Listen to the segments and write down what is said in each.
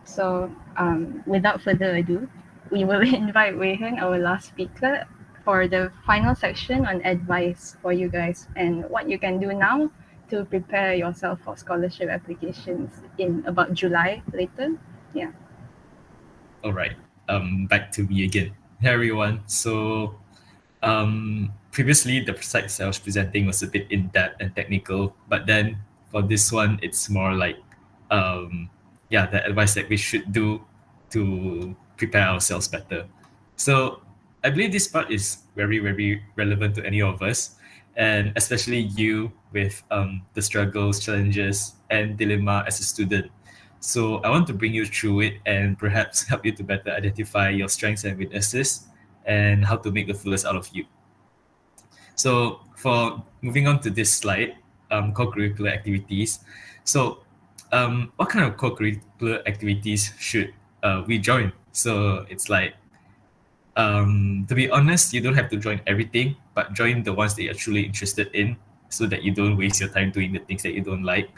So without further ado, we will invite Wei Hen, our last speaker, for the final section on advice for you guys and what you can do now to prepare yourself for scholarship applications in about July later. Yeah. All right. Back to me again. Hey everyone. Previously the slides I was presenting was a bit in depth and technical, but then for this one, it's more like, the advice that we should do to prepare ourselves better. So I believe this part is very, very relevant to any of us, and especially you with the struggles, challenges, and dilemma as a student. So I want to bring you through it and perhaps help you to better identify your strengths and weaknesses and how to make the fullest out of you. So for moving on to this slide, co-curricular activities. So what kind of co-curricular activities should we join? So it's like, to be honest, you don't have to join everything, but join the ones that you're truly interested in so that you don't waste your time doing the things that you don't like.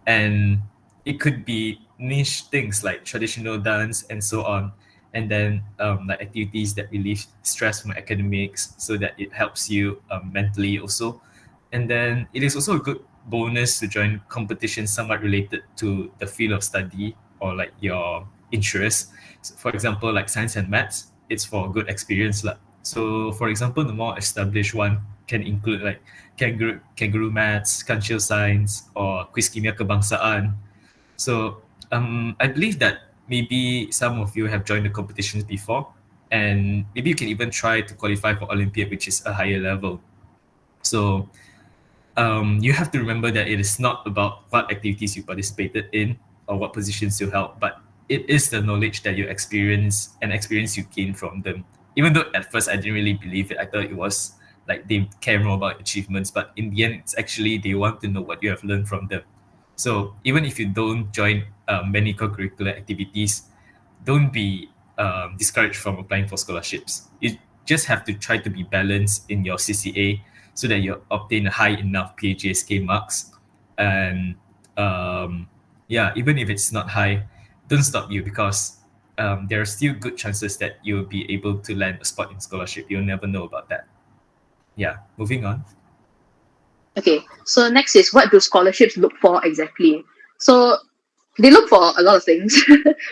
And it could be niche things like traditional dance and so on. And then like activities that relieve stress from academics so that it helps you mentally also. And then it is also a good bonus to join competitions somewhat related to the field of study or like your interest. So for example, like science and maths, it's for a good experience lah. So for example, the more established one can include like kangaroo maths, kansil science, or quiz kimia kebangsaan. So I believe that maybe some of you have joined the competitions before, and maybe you can even try to qualify for Olympiad, which is a higher level. So you have to remember that it is not about what activities you participated in or what positions you held, but it is the knowledge that you experience you gain from them. Even though at first I didn't really believe it, I thought it was like they care more about achievements, but in the end, it's actually they want to know what you have learned from them. So even if you don't join many co-curricular activities, don't be discouraged from applying for scholarships. You just have to try to be balanced in your CCA so that you obtain a high enough PHSK marks. And even if it's not high, don't stop you because there are still good chances that you'll be able to land a spot in scholarship. You'll never know about that. Yeah, moving on. Okay, so next is what do scholarships look for exactly? So they look for a lot of things,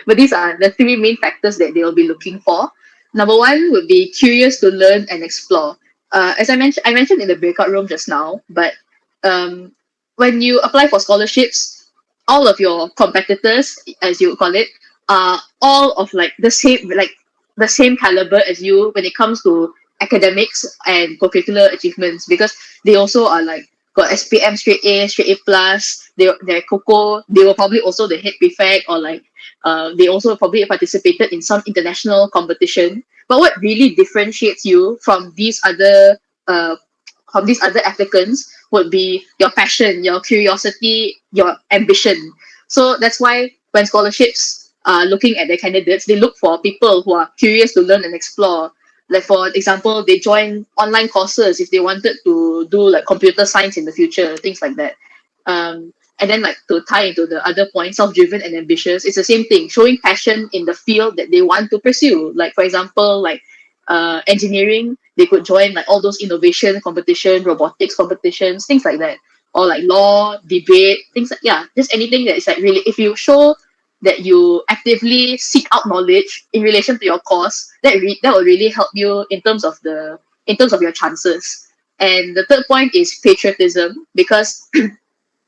but these are the three main factors that they will be looking for. Number one would be curious to learn and explore. As I mentioned in the breakout room just now, but um, when you apply for scholarships, all of your competitors, as you call it, are all of the same caliber as you when it comes to academics and curricular achievements, because they also are like got SPM straight A plus. They're Coco. They were probably also the head prefect, or like they also probably participated in some international competition. But what really differentiates you uh from these other applicants would be your passion, your curiosity, your ambition. So that's why when scholarships are looking at their candidates, they look for people who are curious to learn and explore. Like for example, they join online courses if they wanted to do like computer science in the future, things like that. And then like to tie into the other point, self-driven and ambitious, it's the same thing, showing passion in the field that they want to pursue. Like for example, like engineering, they could join like all those innovation competition, robotics competitions, things like that. Or like law, debate, things like, yeah, just anything that is like really, if you show that you actively seek out knowledge in relation to your course, that will really help you in terms of your chances. And the third point is patriotism, because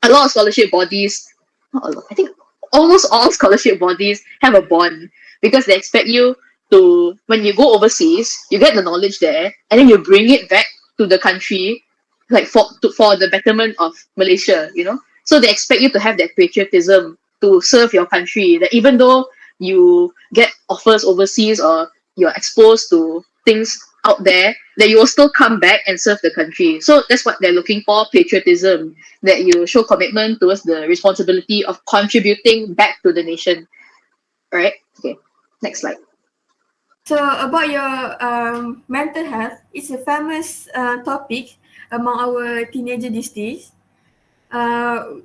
a lot of scholarship bodies, not a lot, I think almost all scholarship bodies have a bond, because they expect you to, when you go overseas, you get the knowledge there, and then you bring it back to the country, like for the betterment of Malaysia, you know. So they expect you to have that patriotism to serve your country. That even though you get offers overseas or you're exposed to things out there, that you will still come back and serve the country. So that's what they're looking for, patriotism, that you show commitment towards the responsibility of contributing back to the nation. All right. Okay. Next slide. So about your mental health, it's a famous topic among our teenager these days.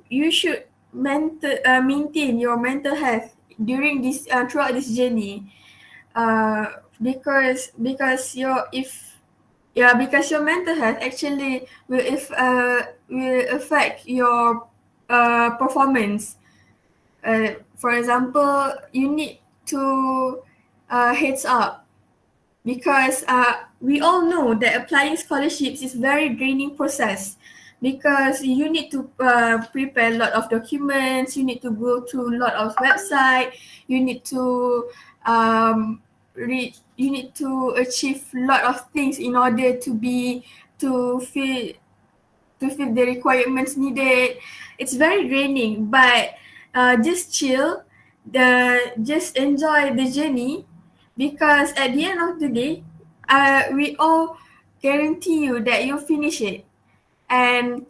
You should maintain your mental health during this throughout this journey, because because your mental health actually will affect your performance. For example, you need to heads up, because we all know that applying scholarships is very draining process, because you need to prepare a lot of documents, you need to go to a lot of website, you need to you need to achieve a lot of things in order to fill the requirements needed. It's very draining, but just chill, just enjoy the journey, because at the end of the day, we all guarantee you that you'll finish it. And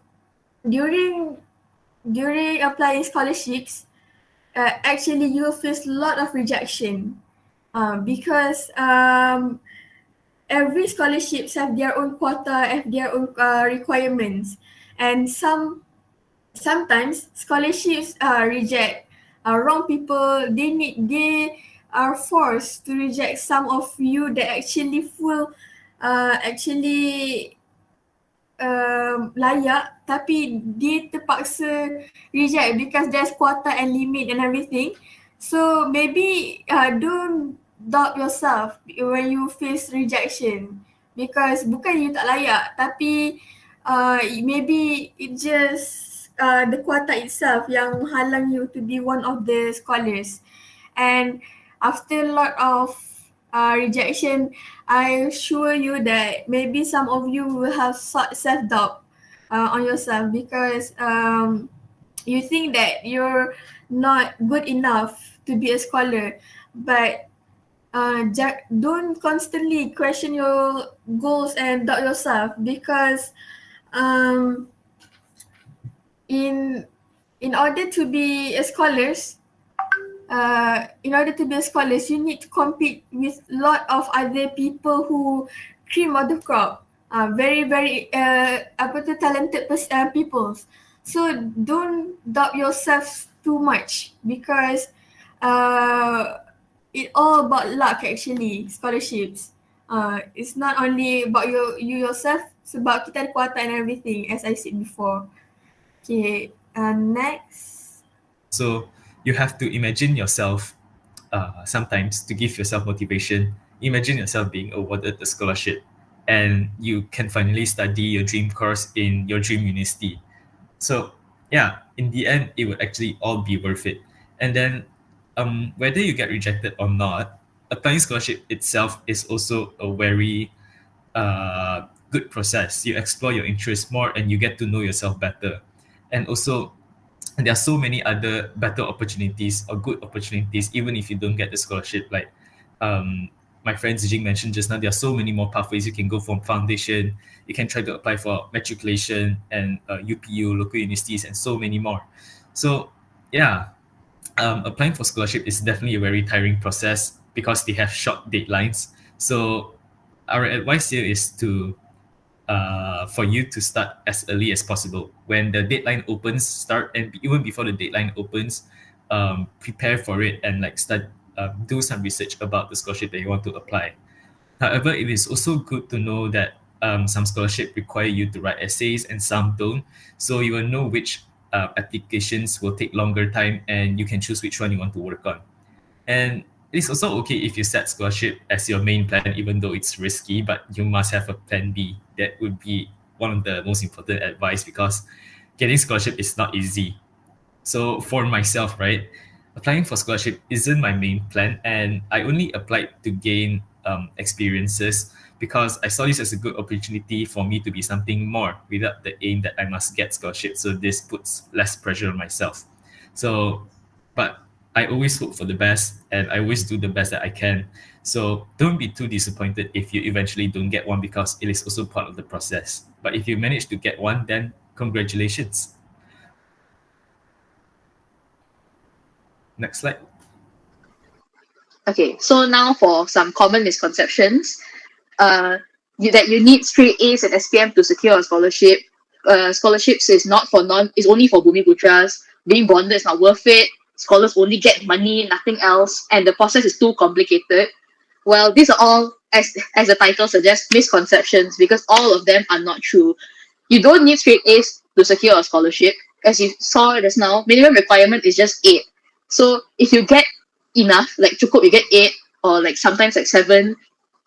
during applying scholarships, actually you will face a lot of rejection, because every scholarships have their own quota, have their own requirements, and sometimes scholarships reject wrong people. They are forced to reject some of you that actually layak, tapi dia terpaksa reject because there's quota and limit and everything. So maybe don't doubt yourself when you face rejection, because bukan you tak layak, tapi maybe it just the quota itself yang menghalang you to be one of the scholars. And after a lot of rejection, I assure you that maybe some of you will have self-doubt on yourself, because you think that you're not good enough to be a scholar. But don't constantly question your goals and doubt yourself, because in order to be a scholars, you need to compete with a lot of other people who cream of the crop, very talented people. So don't doubt yourself too much, because it all about luck actually, scholarships. It's not only about you yourself, it's about kita ada kuota and everything, as I said before. Okay, next. So you have to imagine yourself sometimes to give yourself motivation. Imagine yourself being awarded a scholarship and you can finally study your dream course in your dream university. So yeah, in the end, it would actually all be worth it. And then whether you get rejected or not, applying scholarship itself is also a very good process. You explore your interests more and you get to know yourself better. And also, there are so many other better opportunities or good opportunities, even if you don't get the scholarship. Like my friend Zijing mentioned just now, there are so many more pathways. You can go from foundation, you can try to apply for matriculation and UPU, local universities, and so many more. So yeah, applying for scholarship is definitely a very tiring process because they have short deadlines. So our advice here is to for you to start as early as possible. When the deadline opens, start, and even before the deadline opens, prepare for it and do some research about the scholarship that you want to apply. However, it is also good to know that some scholarship require you to write essays and some don't. So you will know which applications will take longer time and you can choose which one you want to work on. And it's also okay if you set scholarship as your main plan, even though it's risky, but you must have a plan B. That would be one of the most important advice, because getting scholarship is not easy. So for myself, right, applying for scholarship isn't my main plan, and I only applied to gain experiences because I saw this as a good opportunity for me to be something more without the aim that I must get scholarship. So this puts less pressure on myself. So, but I always hope for the best and I always do the best that I can. So don't be too disappointed if you eventually don't get one, because it is also part of the process. But if you manage to get one, then congratulations. Next slide. Okay, so now for some common misconceptions. That you need straight A's and SPM to secure a scholarship. Scholarships is only for Bumiputras. Being bonded is not worth it. scholars only get money, nothing else, and the process is too complicated. Well, these are all, as the title suggests, misconceptions, because all of them are not true. You don't need straight A's to secure a scholarship. As you saw just now, minimum requirement is just 8. So if you get enough, like Cukup, you get 8, or like sometimes like 7.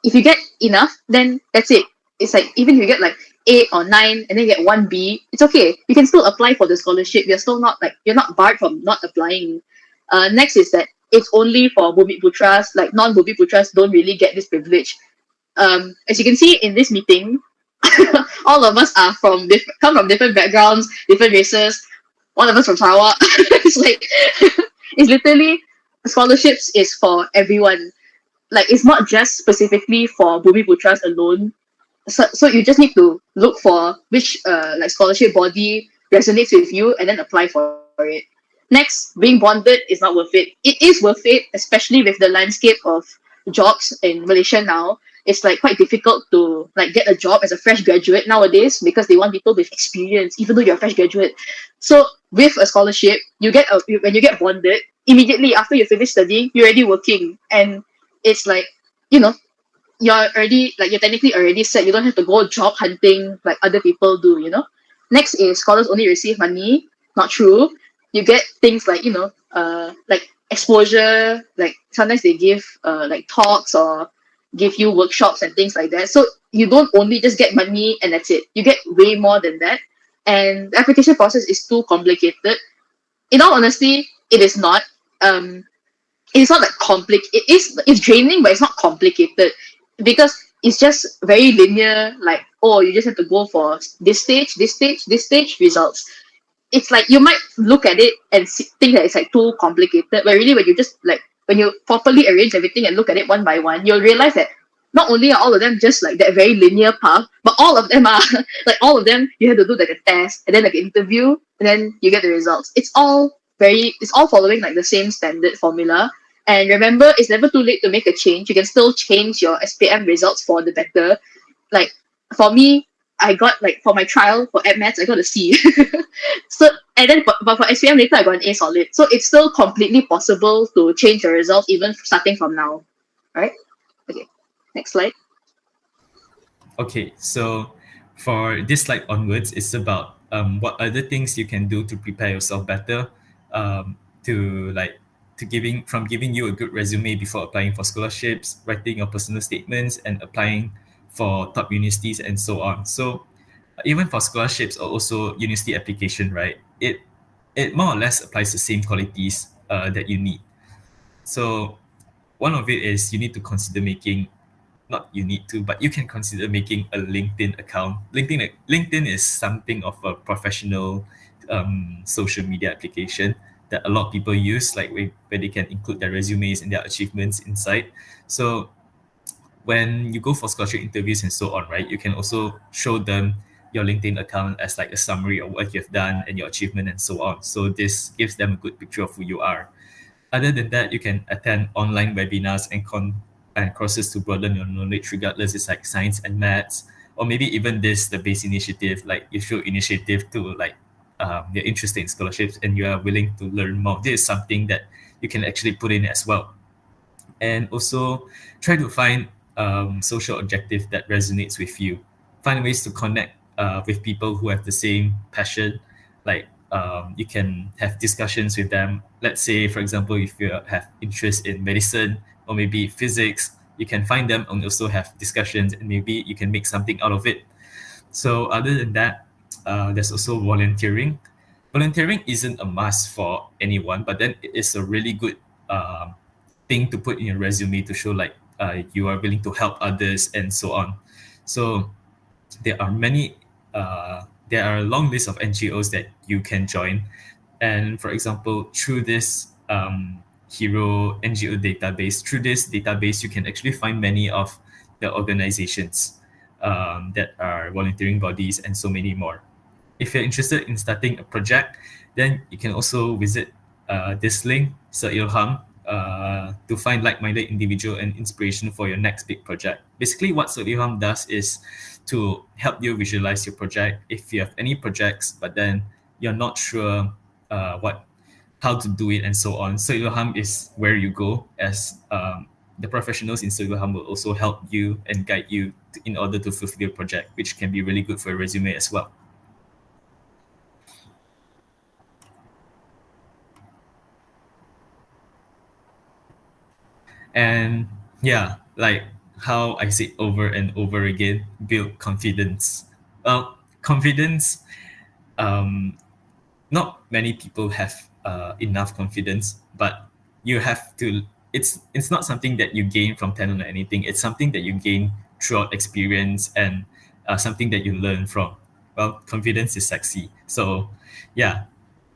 If you get enough, then that's it. It's like even if you get like 8 or 9 and then you get 1B, it's okay. You can still apply for the scholarship. You're still not like, you're not barred from not applying. Next is that it's only for Bumiputras, like non-Bumiputras don't really get this privilege. As you can see in this meeting, all of us are come from different backgrounds, different races. One of us from Sarawak. It's like it's literally scholarships is for everyone. Like it's not just specifically for Bumiputras alone. So you just need to look for which like scholarship body resonates with you and then apply for it. Next, being bonded is not worth it. It is worth it, especially with the landscape of jobs in Malaysia now. It's like quite difficult to like get a job as a fresh graduate nowadays because they want people with experience, even though you're a fresh graduate. So with a scholarship, when you get bonded, immediately after you finish studying, you're already working, and it's like, you know, you're technically already set. You don't have to go job hunting like other people do, you know. Next is scholars only receive money. Not true. You get things like, you know, like exposure, like sometimes they give like talks or give you workshops and things like that. So you don't only just get money and that's it. You get way more than that. And the application process is too complicated. In all honesty, it is not. It's not like complicated. It's draining, but it's not complicated because it's just very linear. Like, oh, you just have to go for this stage, results. It's like you might look at it and think that it's like too complicated, but really when you properly arrange everything and look at it one by one, you'll realize that not only are all of them just like that very linear path, but all of them are like you have to do like a test and then like an interview and then you get the results. It's all following like the same standard formula. And remember, it's never too late to make a change. You can still change your SPM results for the better. Like for me, I got like for my trial for AdMaths, I got a C. So and then but for SPM later I got an A solid. So it's still completely possible to change your results even starting from now. Right? Okay. Next slide. Okay, so for this slide onwards, it's about what other things you can do to prepare yourself better, giving you a good resume before applying for scholarships, writing your personal statements, and applying for top universities and so on. So even for scholarships or also university application, right, it more or less applies the same qualities that you need. So one of it is you need to consider making, not you need to, but you can consider making a LinkedIn account. LinkedIn is something of a professional social media application that a lot of people use, like where they can include their resumes and their achievements inside. So when you go for scholarship interviews and so on, right, you can also show them your LinkedIn account as like a summary of what you've done and your achievement and so on. So this gives them a good picture of who you are. Other than that, you can attend online webinars and courses to broaden your knowledge, regardless it's like science and maths, or maybe even the BASE initiative, like you show initiative to like you're interested in scholarships and you are willing to learn more. This is something that you can actually put in as well. And also try to find social objective that resonates with you. Find ways to connect with people who have the same passion. Like you can have discussions with them. Let's say, for example, if you have interest in medicine or maybe physics, you can find them and also have discussions, and maybe you can make something out of it. So other than that, there's also volunteering. Volunteering isn't a must for anyone, but then it is a really good thing to put in your resume to show like you are willing to help others and so on. So there are a long list of NGOs that you can join. And for example, through this Hero NGO database, you can actually find many of the organizations that are volunteering bodies and so many more. If you're interested in starting a project, then you can also visit this link, Sir Ilham, to find like-minded individual and inspiration for your next big project. Basically, what Sir Ilham does is to help you visualize your project. If you have any projects, but then you're not sure what how to do it and so on. So Ilham is where you go, as the professionals in Ilham will also help you and guide you in order to fulfill your project, which can be really good for a resume as well. And yeah, like how I say over and over again, build confidence. Well, confidence, not many people have enough confidence, but you have to. It's not something that you gain from talent or anything. It's something that you gain throughout experience and something that you learn from. Well, confidence is sexy. So, yeah,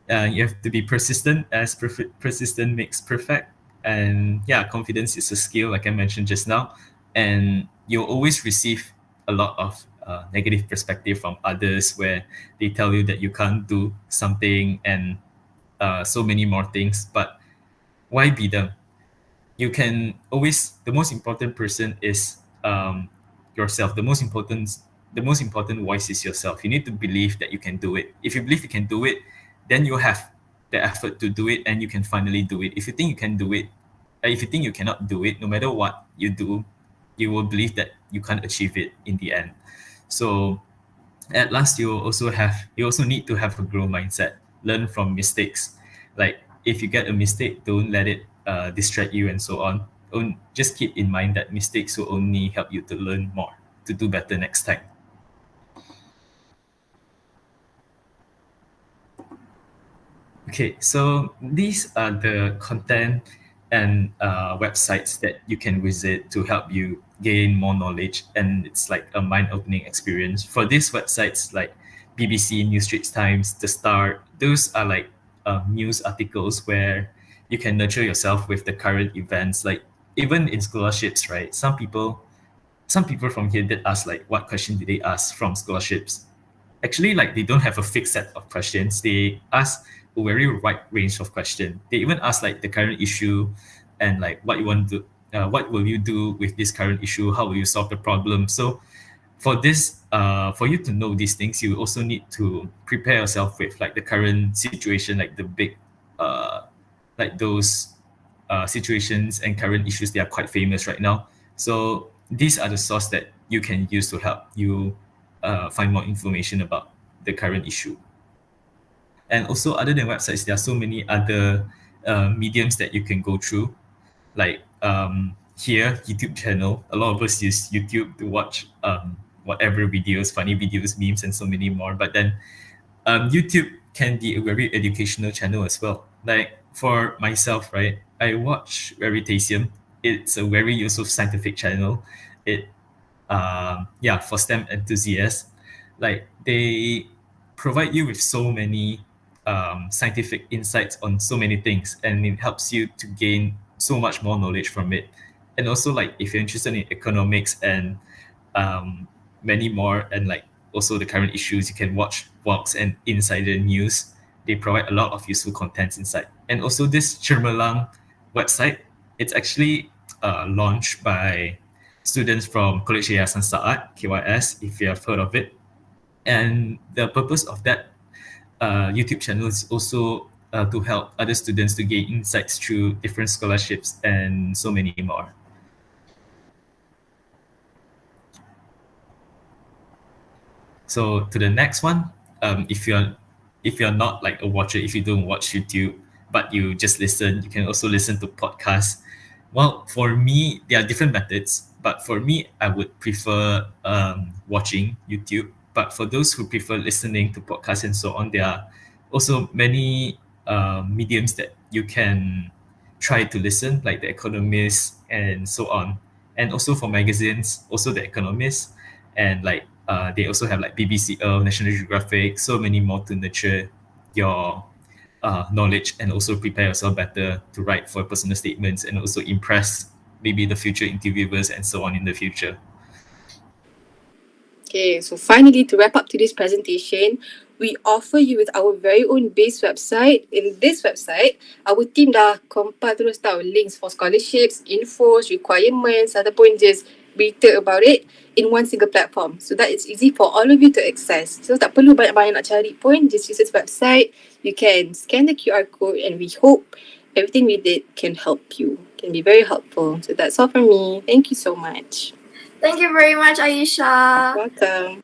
you have to be persistent, as persistent makes perfect. And yeah, confidence is a skill, like I mentioned just now. And you'll always receive a lot of negative perspective from others where they tell you that you can't do something and so many more things. But why be them? You can always, the most important person is yourself. The most important voice is yourself. You need to believe that you can do it. If you believe you can do it, then you have the effort to do it, and you can finally do it. If you think you can do it, if you think you cannot do it, no matter what you do, you will believe that you can't achieve it in the end. So at last, you also need to have a growth mindset. Learn from mistakes. Like if you get a mistake, don't let it distract you and so on. Just keep in mind that mistakes will only help you to learn more, to do better next time. Okay, so these are the content and websites that you can visit to help you gain more knowledge, and it's like a mind-opening experience. For these websites like BBC, News Straits Times, The Star, those are like news articles where you can nurture yourself with the current events. Like even in scholarships, right? Some people from here did ask like, what question did they ask from scholarships? Actually, like they don't have a fixed set of questions. They ask a very wide range of questions. They even ask like the current issue and like what you want to, what will you do with this current issue? How will you solve the problem? So for this, for you to know these things, you also need to prepare yourself with like the current situation, like the big, like those situations and current issues. They are quite famous right now. So these are the source that you can use to help you find more information about the current issue. And also, other than websites, there are so many other mediums that you can go through. Like here, YouTube channel. A lot of us use YouTube to watch whatever videos, funny videos, memes, and so many more. But then YouTube can be a very educational channel as well. Like for myself, right, I watch Veritasium. It's a very useful scientific channel. It for STEM enthusiasts, like they provide you with so many scientific insights on so many things, and it helps you to gain so much more knowledge from it. And also, like if you're interested in economics and many more, and like also the current issues, you can watch vlogs and insider news. They provide a lot of useful contents inside. And also this Cermelang website, it's actually launched by students from College Yayasan Saat, KYS, if you have heard of it. And the purpose of that YouTube channel is also to help other students to gain insights through different scholarships and so many more. So to the next one, if you're not like a watcher, if you don't watch YouTube, but you just listen, you can also listen to podcasts. Well, for me, there are different methods, but for me, I would prefer watching YouTube. But for those who prefer listening to podcasts and so on, there are also many mediums that you can try to listen, like The Economist and so on. And also for magazines, also The Economist, and like they also have like BBC Earth, National Geographic, so many more to nurture your knowledge and also prepare yourself better to write for personal statements and also impress maybe the future interviewers and so on in the future. Okay, so finally, to wrap up today's presentation, we offer you with our very own base website. In this website, our team dah compile terus tau links for scholarships, infos, requirements ataupun just berita about it in one single platform, so that it's easy for all of you to access. So tak perlu banyak-banyak nak cari pun, just use this website. You can scan the QR code, and we hope everything we did can help you, can be very helpful. So that's all from me. Thank you so much. Thank you very much, Aisha. Welcome.